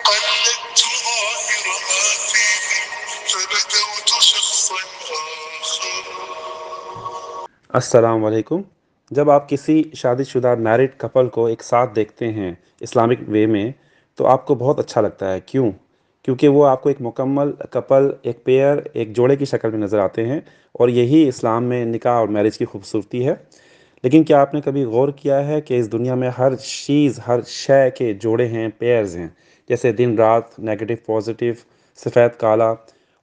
قلدت ظاهر ما فيه فبدوت شخصا آخر. السلام علیکم. جب آپ کسی شادی شدہ میرڈ کپل کو ایک ساتھ دیکھتے ہیں اسلامک وے میں تو آپ کو بہت اچھا لگتا ہے. کیوں؟ کیونکہ وہ آپ کو ایک مکمل کپل، ایک پیئر، ایک جوڑے کی شکل میں نظر آتے ہیں، اور یہی اسلام میں نکاح اور میرج کی خوبصورتی ہے. لیکن کیا آپ نے کبھی غور کیا ہے کہ اس دنیا میں ہر چیز، ہر شے کے جوڑے ہیں، پیئرز ہیں، جیسے دن رات، نیگیٹو پازیٹیو، سفید کالا،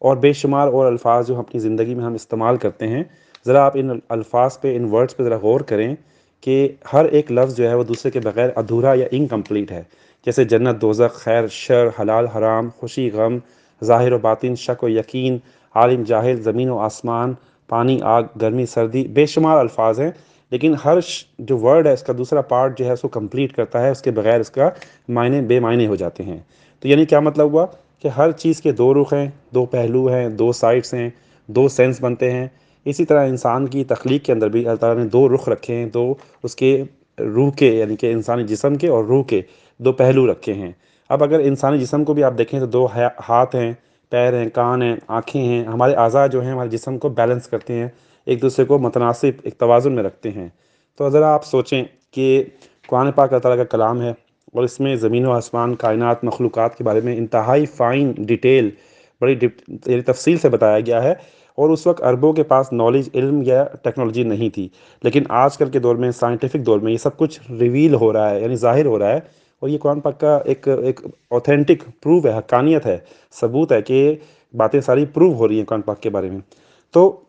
اور بے شمار اور الفاظ جو اپنی زندگی میں ہم استعمال کرتے ہیں. ذرا آپ ان الفاظ پہ، ان ورڈز پہ ذرا غور کریں کہ ہر ایک لفظ جو ہے وہ دوسرے کے بغیر ادھورا یا انکمپلیٹ ہے. جیسے جنت، دوزخ، خیر شر، حلال حرام، خوشی غم، ظاہر و باطن، شک و یقین، عالم جاہل، زمین و آسمان، پانی آگ، گرمی سردی، بے شمار الفاظ ہیں. لیکن ہر جو ورڈ ہے اس کا دوسرا پارٹ جو ہے اس کو کمپلیٹ کرتا ہے، اس کے بغیر اس کا معنی بے معنی ہو جاتے ہیں. تو یعنی کیا مطلب ہوا کہ ہر چیز کے دو رخ ہیں، دو پہلو ہیں، دو سائڈس ہیں، دو سینس بنتے ہیں. اسی طرح انسان کی تخلیق کے اندر بھی اللہ تعالیٰ نے دو رخ رکھے ہیں، دو اس کے روح کے، یعنی کہ انسانی جسم کے اور روح کے دو پہلو رکھے ہیں. اب اگر انسانی جسم کو بھی آپ دیکھیں تو دو ہاتھ ہیں، پیر ہیں، کان ہیں، آنکھیں ہیں. ہمارے اعضاء جو ہیں ہمارے جسم کو بیلنس کرتے ہیں، ایک دوسرے کو متناسب ایک توازن میں رکھتے ہیں. تو ذرا آپ سوچیں کہ قرآن پاک اللہ تعالیٰ کا کلام ہے، اور اس میں زمین و آسمان، کائنات، مخلوقات کے بارے میں انتہائی فائن ڈیٹیل، بڑی تفصیل سے بتایا گیا ہے. اور اس وقت عربوں کے پاس نالج، علم یا ٹیکنالوجی نہیں تھی. لیکن آج کل کے دور میں، سائنٹیفک دور میں، یہ سب کچھ ریویل ہو رہا ہے، یعنی ظاہر ہو رہا ہے. اور یہ قرآن پاک کا ایک اوتھینٹک پروف ہے، حقانیت ہے، ثبوت ہے کہ باتیں ساری پروو ہو رہی ہیں قرآن پاک کے بارے میں. تو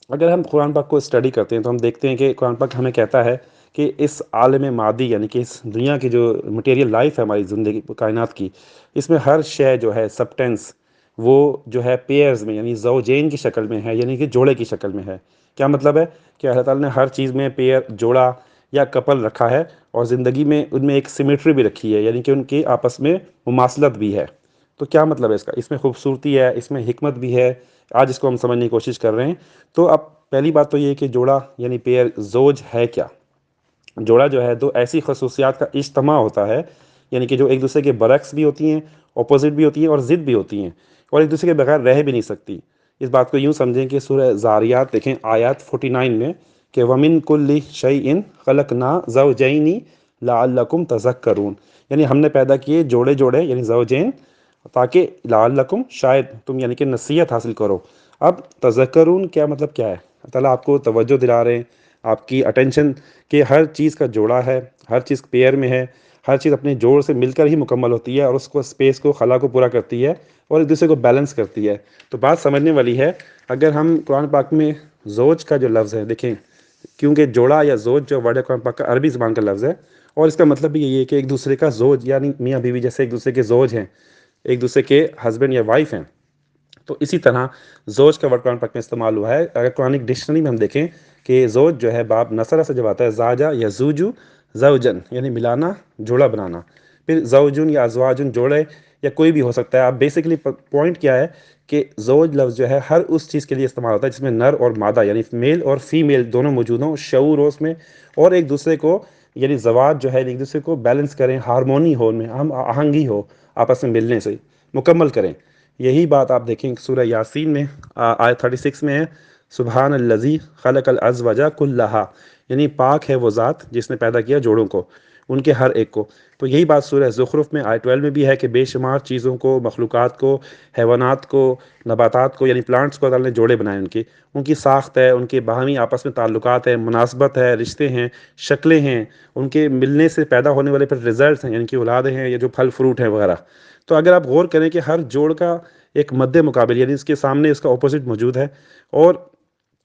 اگر ہم قرآن پاک کو اسٹڈی کرتے ہیں تو ہم دیکھتے ہیں کہ قرآن پاک ہمیں کہتا ہے کہ اس عالم مادی، یعنی کہ اس دنیا کی جو مٹیریل لائف ہے ہماری زندگی کائنات کی، اس میں ہر شے جو ہے سبٹینس، وہ جو ہے پیئرز میں، یعنی زوجین کی شکل میں ہے، یعنی کہ جوڑے کی شکل میں ہے. کیا مطلب ہے؟ کہ اللہ تعالیٰ نے ہر چیز میں پیئر، جوڑا یا کپل رکھا ہے، اور زندگی میں ان میں ایک سیمیٹری بھی رکھی ہے، یعنی کہ ان کی آپس میں مماثلت بھی ہے. تو کیا مطلب ہے اس کا؟ اس میں خوبصورتی ہے، اس میں حکمت بھی ہے. آج اس کو ہم سمجھنے کی کوشش کر رہے ہیں. تو اب پہلی بات تو یہ ہے کہ جوڑا یعنی پیئر، زوج ہے کیا؟ جوڑا جو ہے دو ایسی خصوصیات کا اجتماع ہوتا ہے، یعنی کہ جو ایک دوسرے کے برعکس بھی ہوتی ہیں، اپوزٹ بھی ہوتی ہیں، اور ضد بھی ہوتی ہیں، اور ایک دوسرے کے بغیر رہ بھی نہیں سکتی. اس بات کو یوں سمجھیں کہ سورہ زاریات دیکھیں آیات 49 میں کہ وَمِن كُلِّ شَيْءٍ خَلَقْنَا زَوْجَيْنِ لَعَلَّكُمْ تَذَكَّرُونَ، یعنی ہم نے پیدا کیے جوڑے جوڑے، یعنی زوجین، تاکہ لعلکم، شاید تم، یعنی کہ نصیحت حاصل کرو. اب تذکرون کیا مطلب کیا ہے؟ اللہ تعالیٰ آپ کو توجہ دلا رہے ہیں، آپ کی اٹینشن، کہ ہر چیز کا جوڑا ہے، ہر چیز پیئر میں ہے، ہر چیز اپنے جوڑ سے مل کر ہی مکمل ہوتی ہے، اور اس کو اسپیس کو، خلا کو پورا کرتی ہے، اور ایک دوسرے کو بیلنس کرتی ہے. تو بات سمجھنے والی ہے. اگر ہم قرآن پاک میں زوج کا جو لفظ ہے دیکھیں، کیونکہ جوڑا یا زوج جو ورڈ ہے قرآن پاک کا عربی زبان کا لفظ ہے، اور اس کا مطلب بھی یہی ہے کہ ایک دوسرے کا زوج، یعنی میاں بیوی جیسے ایک دوسرے کے زوج ہیں، ایک دوسرے کے ہسبینڈ یا وائف ہیں. تو اسی طرح زوج کا ورڈ قرآن پاک میں استعمال ہوا ہے. اگر قرآن ڈکشنری میں ہم دیکھیں کہ زوج جو ہے باب نصرہ سے جب آتا ہے، زاجا یا زوجو، زوجن یعنی ملانا، جوڑا بنانا. پھر زوجن یا ازواجن جوڑے یا کوئی بھی ہو سکتا ہے. اب بیسیکلی پوائنٹ کیا ہے کہ زوج لفظ جو ہے ہر اس چیز کے لیے استعمال ہوتا ہے جس میں نر اور مادہ، یعنی میل اور فیمیل دونوں موجود ہوں، شعور ہو اس میں، اور ایک دوسرے کو، یعنی زواج جو ہے ایک دوسرے کو بیلنس کریں، ہارمونی ہو، ان میں ہم آہنگی ہو، آپس میں ملنے سے مکمل کریں. یہی بات آپ دیکھیں سورہ یاسین میں آیت 36 میں ہے، سبحان الذی خلق الازواج کلھا، یعنی پاک ہے وہ ذات جس نے پیدا کیا جوڑوں کو، ان کے ہر ایک کو. تو یہی بات سورہ زخرف میں آیت 12 میں بھی ہے کہ بے شمار چیزوں کو، مخلوقات کو، حیوانات کو، نباتات کو، یعنی پلانٹس کو اللہ نے جوڑے بنائے. ان کی ساخت ہے، ان کے باہمی آپس میں تعلقات ہیں، مناسبت ہے، رشتے ہیں، شکلیں ہیں، ان کے ملنے سے پیدا ہونے والے پھر رزلٹس ہیں، یعنی کہ اولادیں ہیں یا جو پھل فروٹ ہیں وغیرہ. تو اگر آپ غور کریں کہ ہر جوڑ کا ایک مد مقابل، یعنی اس کے سامنے اس کا اپوزٹ موجود ہے، اور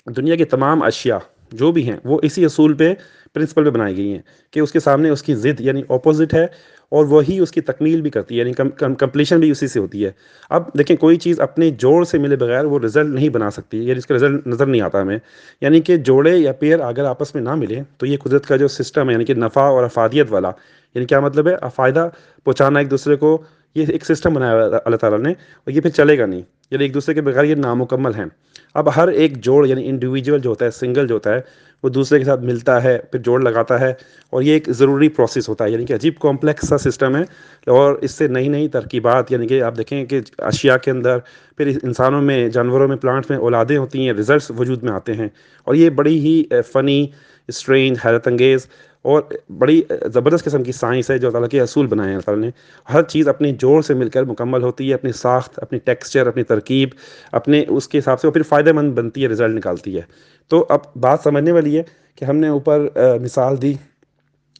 دنیا کی تمام اشیاء جو بھی ہیں وہ اسی اصول پہ، پرنسپل پہ بنائی گئی ہیں کہ اس کے سامنے اس کی ضد یعنی اپوزٹ ہے، اور وہی اس کی تکمیل بھی کرتی ہے، یعنی کمپلیشن بھی اسی سے ہوتی ہے. اب دیکھیں کوئی چیز اپنے جوڑ سے ملے بغیر وہ رزلٹ نہیں بنا سکتی، یعنی اس کا رزلٹ نظر نہیں آتا ہمیں. یعنی کہ جوڑے یا پیئر اگر آپس میں نہ ملیں تو یہ قدرت کا جو سسٹم ہے، یعنی کہ نفع اور افادیت والا، یعنی کیا مطلب ہے؟ فائدہ پہنچانا ایک دوسرے کو، یہ ایک سسٹم بنایا ہوا ہے اللہ تعالیٰ نے، اور یہ پھر چلے گا نہیں، یعنی ایک دوسرے کے بغیر یہ نامکمل ہیں. اب ہر ایک جوڑ یعنی انڈیویجول جو ہوتا ہے، سنگل جو ہوتا ہے، وہ دوسرے کے ساتھ ملتا ہے، پھر جوڑ لگاتا ہے، اور یہ ایک ضروری پروسیس ہوتا ہے، یعنی کہ عجیب کمپلیکس سا سسٹم ہے، اور اس سے نئی نئی ترکیبات، یعنی کہ آپ دیکھیں کہ اشیاء کے اندر، پھر انسانوں میں، جانوروں میں، پلانٹس میں اولادیں ہوتی ہیں، ریزلٹس وجود میں آتے ہیں، اور یہ بڑی ہی فنی، اسٹرینج، حیرت انگیز اور بڑی زبردست قسم کی سائنس ہے جو اللہ تعالیٰ کے اصول بنائے ہیں اللہ تعالیٰ نے۔ ہر چیز اپنی جوڑ سے مل کر مکمل ہوتی ہے، اپنی ساخت، اپنی ٹیکسچر، اپنی ترکیب، اپنے اس کے حساب سے وہ پھر فائدہ مند بنتی ہے، رزلٹ نکالتی ہے۔ تو اب بات سمجھنے والی ہے کہ ہم نے اوپر مثال دی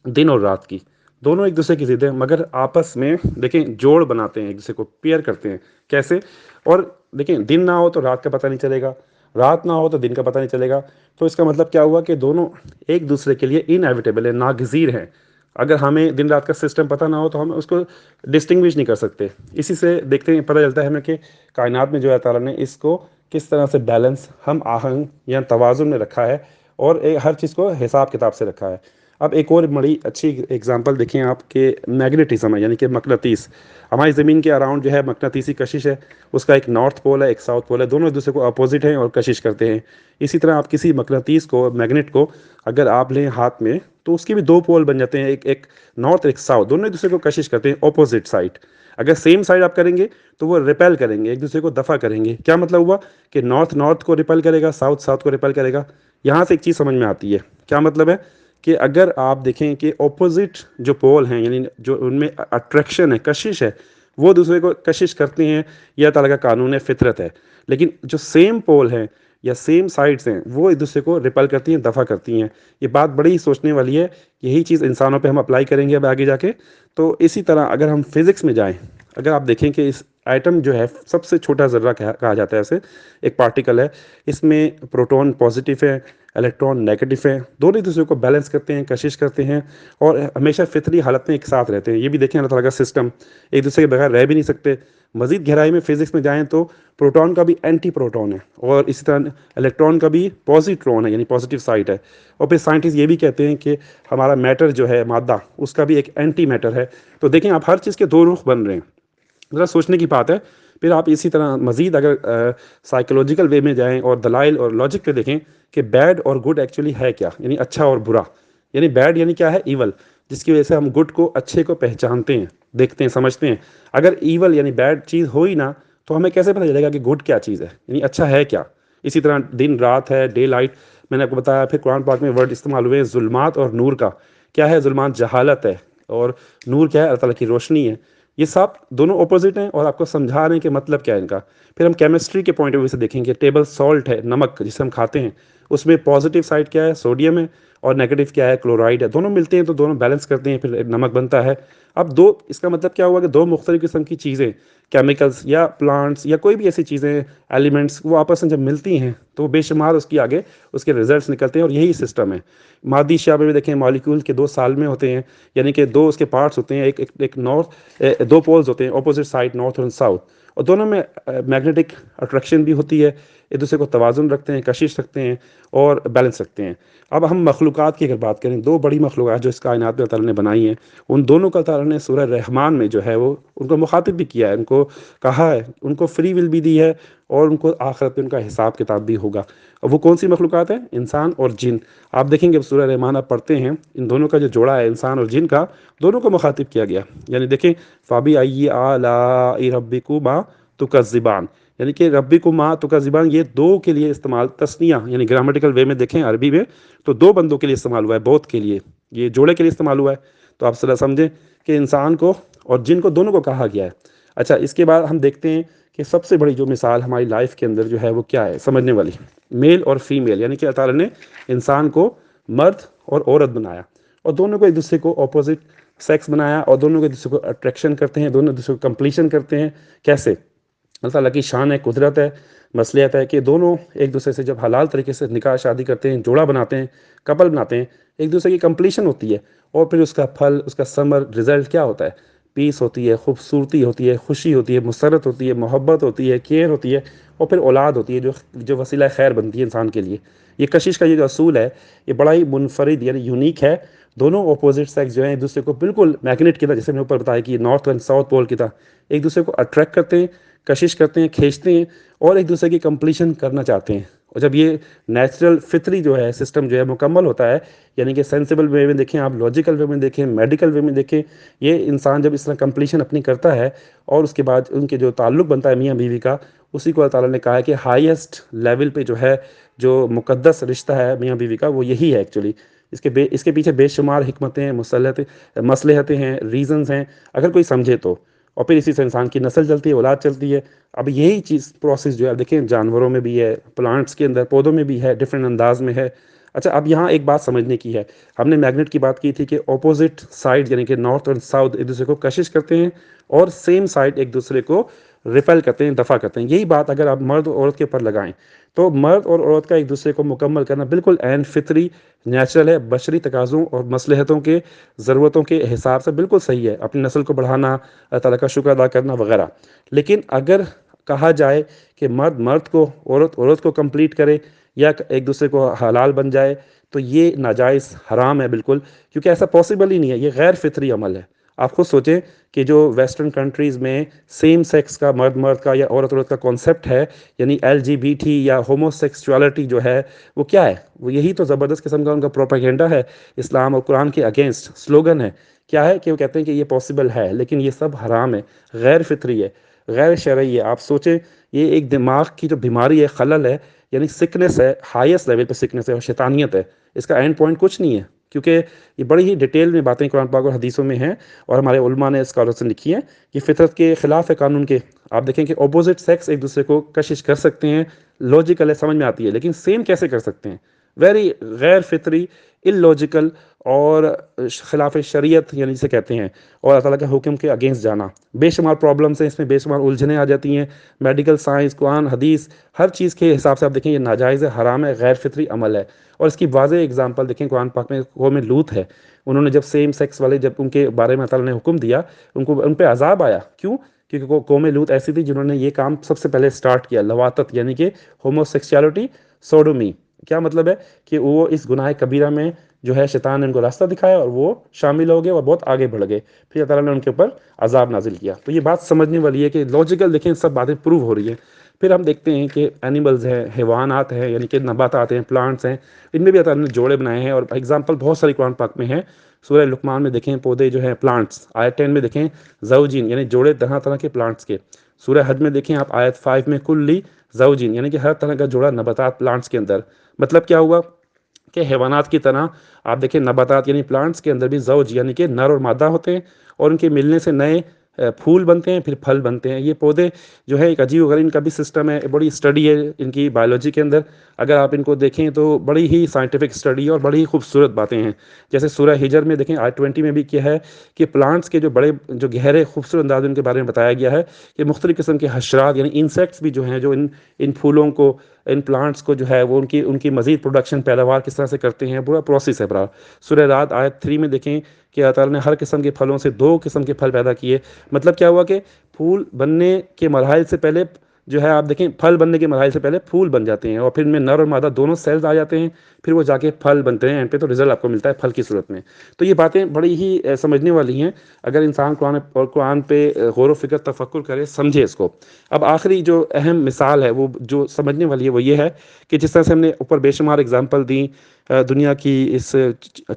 دن اور رات کی، دونوں ایک دوسرے کی ضد ہیں، مگر آپس میں دیکھیں جوڑ بناتے ہیں، ایک دوسرے کو پیئر کرتے ہیں، کیسے؟ اور دیکھیں دن نہ ہو تو رات کا پتہ نہیں چلے گا، رات نہ ہو تو دن کا پتہ نہیں چلے گا، تو اس کا مطلب کیا ہوا کہ دونوں ایک دوسرے کے لیے انایویٹیبل ہے، ناگزیر ہیں۔ اگر ہمیں دن رات کا سسٹم پتہ نہ ہو تو ہم اس کو ڈسٹنگوش نہیں کر سکتے۔ اسی سے دیکھتے ہیں، پتہ چلتا ہے ہمیں کہ کائنات میں جو ہے تعالیٰ نے اس کو کس طرح سے بیلنس، ہم آہنگ یا توازن میں رکھا ہے، اور ہر چیز کو حساب کتاب سے رکھا ہے۔ اب ایک اور بڑی اچھی اگزامپل دیکھیں آپ کہ میگنیٹزم ہے، یعنی کہ مقناطیس۔ ہماری زمین کے اراؤنڈ جو ہے مقناطیسی کشش ہے، اس کا ایک نارتھ پول ہے، ایک ساؤتھ پول ہے، دونوں ایک دوسرے کو اپوزٹ ہیں اور کشش کرتے ہیں۔ اسی طرح آپ کسی مقناطیس کو، میگنیٹ کو اگر آپ لیں ہاتھ میں تو اس کے بھی دو پول بن جاتے ہیں، ایک نارتھ ایک ساؤتھ، دونوں ایک دوسرے کو کشش کرتے ہیں، اپوزٹ سائڈ۔ اگر سیم سائڈ آپ کریں گے تو وہ ریپیل کریں گے، ایک دوسرے کو دفع کریں گے۔ کیا مطلب ہوا کہ نارتھ نارتھ کو ریپیل کرے گا، ساؤتھ ساؤتھ کو ریپیل کرے گا۔ یہاں سے ایک چیز سمجھ میں آتی ہے، کیا مطلب ہے کہ اگر آپ دیکھیں کہ اپوزٹ جو پول ہیں، یعنی جو ان میں اٹریکشن ہے، کشش ہے، وہ دوسرے کو کشش کرتے ہیں، یہ تعالیٰ کا قانون ہے، فطرت ہے۔ لیکن جو سیم پول ہیں یا سیم سائڈس ہیں، وہ ایک دوسرے کو ریپل کرتی ہیں، دفع کرتی ہیں۔ یہ بات بڑی سوچنے والی ہے، یہی چیز انسانوں پہ ہم اپلائی کریں گے اب آگے جا کے۔ تو اسی طرح اگر ہم فزکس میں جائیں، اگر آپ دیکھیں کہ اس ایٹم جو ہے سب سے چھوٹا ذرہ کہا جاتا ہے اسے، ایک پارٹیکل ہے، اس میں پروٹون پازیٹیو ہے، الیکٹران نیگیٹو ہے، دونوں ایک دوسرے کو بیلنس کرتے ہیں، کشش کرتے ہیں، اور ہمیشہ فطری حالت میں ایک ساتھ رہتے ہیں۔ یہ بھی دیکھیں اللہ تعالیٰ کا سسٹم، ایک دوسرے کے بغیر رہ بھی نہیں سکتے۔ مزید گہرائی میں فزکس میں جائیں تو پروٹون کا بھی اینٹی پروٹون ہے، اور اسی طرح الیکٹران کا بھی پازیٹرون ہے، یعنی پازیٹیو سائڈ ہے۔ اور پھر سائنٹسٹ یہ بھی کہتے ہیں کہ ہمارا میٹر جو ہے، مادہ، اس کا بھی ایک اینٹی میٹر ہے۔ تو دیکھیں آپ ہر چیز کے دو رخ بن رہے ہیں، ذرا سوچنے کی بات ہے۔ پھر آپ اسی طرح مزید اگر سائیکولوجیکل وے میں جائیں اور دلائل اور لاجک پہ دیکھیں کہ بیڈ اور گڈ ایکچولی ہے کیا، یعنی اچھا اور برا۔ یعنی بیڈ یعنی کیا ہے؟ ایول، جس کی وجہ سے ہم گڈ کو، اچھے کو پہچانتے ہیں، دیکھتے ہیں، سمجھتے ہیں۔ اگر ایول یعنی بیڈ چیز ہو ہی نہ تو ہمیں کیسے پتہ چلے گا کہ گڈ کیا چیز ہے، یعنی اچھا ہے کیا؟ اسی طرح دن رات ہے، ڈے لائٹ، میں نے آپ کو بتایا۔ پھر قرآن پاک میں ورڈ استعمال ہوئے ہیں ظلمات اور نور کا۔ کیا ہے ظلمات؟ جہالت ہے، اور نور کیا ہے؟ اللہ تعالیٰ کی روشنی ہے۔ یہ سب دونوں اپوزٹ ہیں، اور آپ کو سمجھا رہے ہیں کہ مطلب کیا ہے ان کا۔ پھر ہم کیمسٹری کے پوائنٹ آف ویو سے دیکھیں کہ ٹیبل سالٹ ہے، نمک جسے ہم کھاتے ہیں، اس میں پازیٹیو سائڈ کیا ہے؟ سوڈیم ہے، اور نیگیٹو کیا ہے؟ کلورائڈ ہے۔ دونوں ملتے ہیں تو دونوں بیلنس کرتے ہیں، پھر ایک نمک بنتا ہے۔ اب دو، اس کا مطلب کیا ہوا کہ دو مختلف قسم کی چیزیں، کیمیکلز یا پلانٹس یا کوئی بھی ایسی چیزیں، ایلیمنٹس، وہ آپس میں جب ملتی ہیں تو بے شمار اس کی آگے اس کے ریزلٹس نکلتے ہیں، اور یہی سسٹم ہے۔ مادی اشیاء میں بھی دیکھیں مالیکول کے دو سالمے ہوتے ہیں، یعنی کہ دو اس کے پارٹس ہوتے ہیں، ایک نارتھ، دو پولز ہوتے ہیں، اپوزٹ سائڈ، نارتھ اور ساؤتھ، اور دونوں میں میگنیٹک اٹریکشن بھی ہوتی ہے، ایک دوسرے کو توازن رکھتے ہیں، کشش رکھتے ہیں، اور بیلنس رکھتے ہیں۔ اب ہم مخلوقات کی اگر بات کریں، دو بڑی مخلوقات جو اس کائنات میں اللہ تعالیٰ نے بنائی ہیں، ان دونوں کا تعالیٰ نے سورہ رحمان میں جو ہے وہ ان کو مخاطب بھی کیا ہے، ان کو کہا ہے، ان کو فری ول بھی دی ہے، اور ان کو آخرت میں ان کا حساب کتاب بھی ہوگا۔ اور وہ کون سی مخلوقات ہیں؟ انسان اور جن۔ آپ دیکھیں گے سورہ رحمان آپ پڑھتے ہیں، ان دونوں کا جو جوڑا ہے انسان اور جن کا، دونوں کو مخاطب کیا گیا۔ یعنی دیکھیں فَبِأَيِّ آلَاءِ رَبِّكُمَا تُكَذِّبَانِ، یعنی کہ ربکما تکذبان، یہ دو کے لیے استعمال، تثنیہ، یعنی گرامٹیکل وے میں دیکھیں عربی میں تو دو بندوں کے لیے استعمال ہوا ہے، بہت کے لیے، یہ جوڑے کے لیے استعمال ہوا ہے۔ تو آپ ذرا سمجھیں کہ انسان کو اور جن کو، دونوں کو کہا گیا ہے۔ اچھا، اس کے بعد ہم دیکھتے ہیں کہ سب سے بڑی جو مثال ہماری لائف کے اندر جو ہے وہ کیا ہے سمجھنے والی، میل اور فیمیل، یعنی کہ اللہ تعالیٰ نے انسان کو مرد اور عورت بنایا، اور دونوں کو ایک دوسرے کو اپوزٹ سیکس بنایا، اور دونوں کو ایک دوسرے کو اٹریکشن کرتے ہیں، دونوں ایک دوسرے کو کمپلیشن کرتے ہیں۔ کیسے؟ اللہ تعالیٰ کی شان ہے، قدرت ہے، مصلحت ہے کہ دونوں ایک دوسرے سے جب حلال طریقے سے نکاح شادی کرتے ہیں، جوڑا بناتے ہیں، کپل بناتے ہیں، ایک دوسرے کی کمپلیشن ہوتی ہے، اور پھر اس کا پھل، اس کا ثمر، رزلٹ کیا ہوتا ہے؟ پیس ہوتی ہے، خوبصورتی ہوتی ہے، خوشی ہوتی ہے، مسرت ہوتی ہے، محبت ہوتی ہے، کیئر ہوتی ہے، اور پھر اولاد ہوتی ہے جو وسیلہ خیر بنتی ہے انسان کے لیے۔ یہ کشش کا یہ جو اصول ہے، یہ بڑا ہی منفرد یعنی یونیک ہے۔ دونوں اپوزٹ سیکس جو ہیں ایک دوسرے کو بالکل میگنیٹ کی طرح، جیسے میں نے اوپر بتایا کہ نارتھ اینڈ ساؤتھ پول کی طرح ایک دوسرے کو اٹریکٹ کرتے ہیں، کشش کرتے ہیں، کھینچتے ہیں، اور ایک دوسرے کی کمپلیشن کرنا چاہتے ہیں۔ اور جب یہ نیچرل فطری جو ہے سسٹم جو ہے مکمل ہوتا ہے، یعنی کہ سینسیبل وے میں دیکھیں، آپ لوجیکل وے میں دیکھیں، میڈیکل وے میں دیکھیں، یہ انسان جب اس طرح کمپلیشن اپنی کرتا ہے اور اس کے بعد ان کے جو تعلق بنتا ہے میاں بیوی کا، اسی کو اللہ تعالیٰ نے کہا ہے کہ ہائیسٹ لیول پہ جو ہے جو مقدس رشتہ ہے میاں بیوی کا وہ یہی ہے ایکچولی. اس کے پیچھے بے شمار حکمتیں ہیں، مصلحتیں ہیں، ریزنز ہیں اگر کوئی سمجھے تو. اور پھر اسی سے انسان کی نسل چلتی ہے، اولاد چلتی ہے. اب یہی چیز پروسیس جو ہے دیکھیں جانوروں میں بھی ہے، پلانٹس کے اندر، پودوں میں بھی ہے، ڈفرینٹ انداز میں ہے. اچھا اب یہاں ایک بات سمجھنے کی ہے، ہم نے میگنیٹ کی بات کی تھی کہ اپوزٹ سائڈ یعنی کہ نارتھ اور ساؤتھ ایک دوسرے کو کشش کرتے ہیں اور سیم سائڈ ایک دوسرے کو ریپیل کرتے ہیں، دفع کرتے ہیں. یہی بات اگر آپ مرد اور عورت کے اوپر لگائیں تو مرد اور عورت کا ایک دوسرے کو مکمل کرنا بالکل عین فطری نیچرل ہے، بشری تقاضوں اور مصلحتوں کے ضرورتوں کے حساب سے بالکل صحیح ہے، اپنی نسل کو بڑھانا، اللہ تعالیٰ کا شکر ادا کرنا وغیرہ. لیکن اگر کہا جائے کہ مرد مرد کو، عورت عورت کو کمپلیٹ کرے یا ایک دوسرے کو حلال بن جائے تو یہ ناجائز حرام ہے بالکل، کیونکہ ایسا پاسبل ہی نہیں ہے، یہ غیر فطری عمل ہے. آپ خود سوچیں کہ جو ویسٹرن کنٹریز میں سیم سیکس کا، مرد مرد کا یا عورت عورت کا کانسیپٹ ہے، یعنی LGBT یا ہومو سیکسچوالٹی جو ہے وہ کیا ہے؟ وہ یہی تو زبردست قسم کا ان کا پروپیگنڈا ہے، اسلام اور قرآن کے اگینسٹ سلوگن ہے. کیا ہے کہ وہ کہتے ہیں کہ یہ پاسبل ہے، لیکن یہ سب حرام ہے، غیر فطری ہے، غیر شرعی ہے. آپ سوچیں یہ ایک دماغ کی جو بیماری ہے، خلل ہے، یعنی سکنس ہے، ہائیسٹ لیول پہ سکنس ہے اور شیطانیت ہے. اس کا اینڈ پوائنٹ کچھ نہیں ہے، کیونکہ یہ بڑی ہی ڈیٹیل میں باتیں قرآن پاک اور حدیثوں میں ہیں اور ہمارے علماء نے اسکالرز نے لکھی ہیں. یہ فطرت کے خلاف ہے قانون کے. آپ دیکھیں کہ اپوزٹ سیکس ایک دوسرے کو کشش کر سکتے ہیں، لاجیکل ہے، سمجھ میں آتی ہے، لیکن سیم کیسے کر سکتے ہیں؟ ویری غیر فطری، اللاجیکل اور خلاف شریعت یعنی جسے کہتے ہیں، اور اللہ تعالیٰ کے حکم کے اگینسٹ جانا. بے شمار پرابلمس ہیں اس میں، بے شمار الجھنیں آ جاتی ہیں، میڈیکل سائنس، قرآن، حدیث، ہر چیز کے حساب سے آپ دیکھیں یہ ناجائز ہے، حرام ہے، غیر فطری عمل ہے. اور اس کی واضح اگزامپل دیکھیں قرآن پاک میں قوم لوط ہے. انہوں نے جب سیم سیکس والے، جب ان کے بارے میں اللہ تعالیٰ نے حکم دیا، ان پہ عذاب آیا. کیوں؟ کیونکہ قوم لوط ایسی تھی جنہوں نے یہ کام سب سے پہلے سٹارٹ کیا، لواطت یعنی کہ ہومو سیکسوالٹی، سوڈومی. کیا مطلب ہے؟ کہ وہ اس گناہ کبیرہ میں جو ہے شیطان نے ان کو راستہ دکھایا اور وہ شامل ہو گئے اور بہت آگے بڑھ گئے. پھر اللہ تعالیٰ نے ان کے اوپر عذاب نازل کیا. تو یہ بات سمجھنے والی ہے کہ لاجیکل دیکھیں سب باتیں پروو ہو رہی ہیں. پھر ہم دیکھتے ہیں کہ اینیملز ہیں، حیوانات ہیں، یعنی کہ نباتات ہیں، پلانٹس ہیں، ان میں بھی اللہ تعالیٰ نے جوڑے بنائے ہیں اور ایگزامپل بہت ساری قرآن پاک میں ہیں. سورہ لقمان میں دیکھیں پودے جو ہیں، پلانٹس، آیت 10 میں دیکھیں زوجین یعنی جوڑے طرح طرح کے پلانٹس کے. سورہ حج میں دیکھیں آپ آیت 5 میں کلی زوجین یعنی کہ ہر طرح کا جوڑا نباتات پلانٹس کے اندر. مطلب کیا ہوا کہ حیوانات کی طرح آپ دیکھیں نباتات یعنی پلانٹس کے اندر بھی زوج یعنی کہ نر اور مادہ ہوتے ہیں، اور ان کے ملنے سے نئے پھول بنتے ہیں، پھر پھل بنتے ہیں. یہ پودے جو ہے ایک عجیب وغیرہ ان کا بھی سسٹم ہے، بڑی اسٹڈی ہے ان کی بایولوجی کے اندر. اگر آپ ان کو دیکھیں تو بڑی ہی سائنٹیفک اسٹڈی ہے اور بڑی ہی خوبصورت باتیں ہیں. جیسے سورہ ہجر میں دیکھیں آیت 20 میں بھی کیا ہے کہ پلانٹس کے جو بڑے جو گہرے خوبصورت انداز ان کے بارے میں بتایا گیا ہے کہ مختلف قسم کے حشرات یعنی انسیکٹس بھی جو ہیں جو ان پھولوں کو، ان پلانٹس کو جو ہے وہ ان کی مزید پروڈکشن، پیداوار کس طرح سے کرتے ہیں، پورا پروسیس ہے برا. سورہ رات آیت 3 میں دیکھیں کہ اللہ تعالیٰ نے ہر قسم کے پھلوں سے 2 قسم کے پھل پیدا کیے. مطلب کیا ہوا کہ پھول بننے کے مراحل سے پہلے جو ہے آپ دیکھیں پھل بننے کے مراحل سے پہلے پھول بن جاتے ہیں اور پھر ان میں نر اور مادہ دونوں سیلز آ جاتے ہیں، پھر وہ جا کے پھل بنتے ہیں، اینڈ پہ تو رزلٹ آپ کو ملتا ہے پھل کی صورت میں. تو یہ باتیں بڑی ہی سمجھنے والی ہیں اگر انسان قرآن پہ غور و فکر تفکر کرے، سمجھے اس کو. اب آخری جو اہم مثال ہے وہ جو سمجھنے والی ہے وہ یہ ہے کہ جس طرح سے ہم نے اوپر بے شمار اگزامپل دیں دنیا کی اس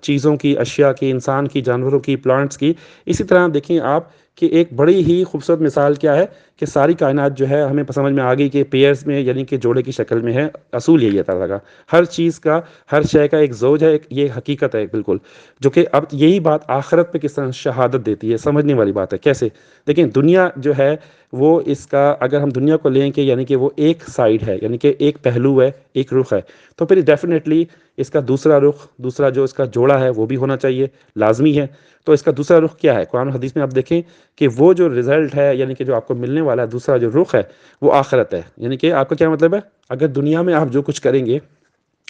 چیزوں کی، اشیاء کی، انسان کی، جانوروں کی، پلانٹس کی، اسی طرح دیکھیں آپ کہ ایک بڑی ہی خوبصورت مثال کیا ہے کہ ساری کائنات جو ہے ہمیں سمجھ میں آ گئی کہ پیئرز میں یعنی کہ جوڑے کی شکل میں ہے. اصول یہی ہے تعالیٰ کا، ہر چیز کا، ہر شے کا ایک زوج ہے، یہ حقیقت ہے بالکل. جو کہ اب یہی بات آخرت پہ کس طرح شہادت دیتی ہے، سمجھنے والی بات ہے. کیسے؟ دیکھیں دنیا جو ہے وہ اس کا اگر ہم دنیا کو لیں کہ یعنی کہ وہ ایک سائیڈ ہے، یعنی کہ ایک پہلو ہے، ایک رخ ہے، تو پھر ڈیفینیٹلی اس کا دوسرا رخ، دوسرا جو اس کا جوڑا ہے وہ بھی ہونا چاہیے، لازمی ہے. تو اس کا دوسرا رخ کیا ہے؟ قرآن و حدیث میں آپ دیکھیں کہ وہ جو رزلٹ ہے یعنی کہ جو آپ کو ملنے والا ہے دوسرا جو رخ ہے وہ آخرت ہے. یعنی کہ آپ کا کیا مطلب ہے؟ اگر دنیا میں آپ جو کچھ کریں گے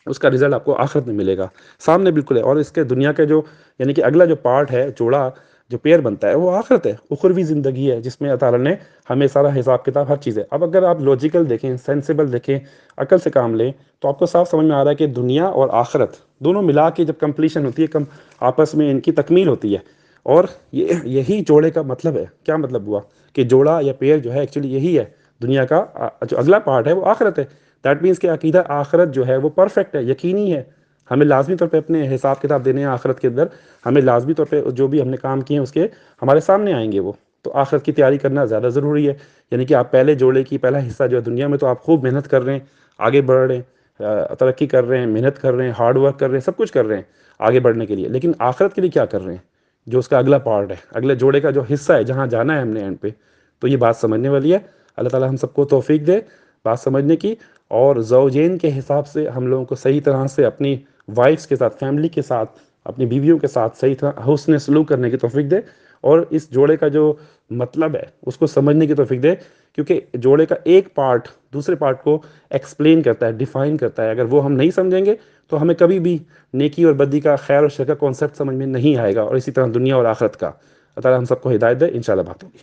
اس کا رزلٹ آپ کو آخرت میں ملے گا، سامنے بالکل ہے. اور اس کے دنیا کے جو یعنی کہ اگلا جو پارٹ ہے، جوڑا جو پیئر بنتا ہے، وہ آخرت ہے، اخروی زندگی ہے جس میں اللہ تعالیٰ نے ہمیں سارا حساب کتاب ہر چیز ہے. اب اگر آپ لاجیکل دیکھیں، سینسیبل دیکھیں، عقل سے کام لیں تو آپ کو صاف سمجھ میں آ رہا ہے کہ دنیا اور آخرت دونوں ملا کے جب کمپلیشن ہوتی ہے، آپس میں ان کی تکمیل ہوتی ہے. اور یہی جوڑے کا مطلب ہے. کیا مطلب ہوا؟ کہ جوڑا یا پیئر جو ہے ایکچولی یہی ہے. دنیا کا جو اگلا پارٹ ہے وہ آخرت ہے. دیٹ مینس کہ عقیدہ آخرت جو ہے وہ پرفیکٹ ہے، یقینی ہے. ہمیں لازمی طور پہ اپنے حساب کتاب دینے ہیں آخرت کے اندر. ہمیں لازمی طور پہ جو بھی ہم نے کام کیے ہیں اس کے ہمارے سامنے آئیں گے وہ. تو آخرت کی تیاری کرنا زیادہ ضروری ہے. یعنی کہ آپ پہلے جوڑے کی پہلا حصہ جو ہے دنیا میں تو آپ خوب محنت کر رہے ہیں، آگے بڑھ رہے ہیں، ترقی کر رہے ہیں، محنت کر رہے ہیں، ہارڈ ورک کر رہے ہیں، سب کچھ کر رہے ہیں آگے بڑھنے کے لیے. لیکن آخرت کے لیے کیا کر رہے ہیں؟ جو اس کا اگلا پارٹ ہے، اگلے جوڑے کا جو حصہ ہے جہاں جانا ہے ہم نے اینڈ پہ. تو یہ بات سمجھنے والی ہے. اللہ تعالیٰ ہم سب کو توفیق دے بات سمجھنے کی، اور زوجین کے حساب سے ہم لوگوں کو صحیح طرح سے اپنی وائفس کے ساتھ، فیملی کے ساتھ، اپنی بیویوں کے ساتھ صحیح طرح حسن سلوک کرنے کی توفیق دے، اور اس جوڑے کا جو مطلب ہے اس کو سمجھنے کی توفیق دے. کیونکہ جوڑے کا ایک پارٹ دوسرے پارٹ کو ایکسپلین کرتا ہے، ڈیفائن کرتا ہے. اگر وہ ہم نہیں سمجھیں گے تو ہمیں کبھی بھی نیکی اور بدی کا، خیر اور شر کا کانسیپٹ سمجھ میں نہیں آئے گا، اور اسی طرح دنیا اور آخرت کا. اللہ تعالیٰ ہم سب کو ہدایت دے. انشاءاللہ بات ہوگی.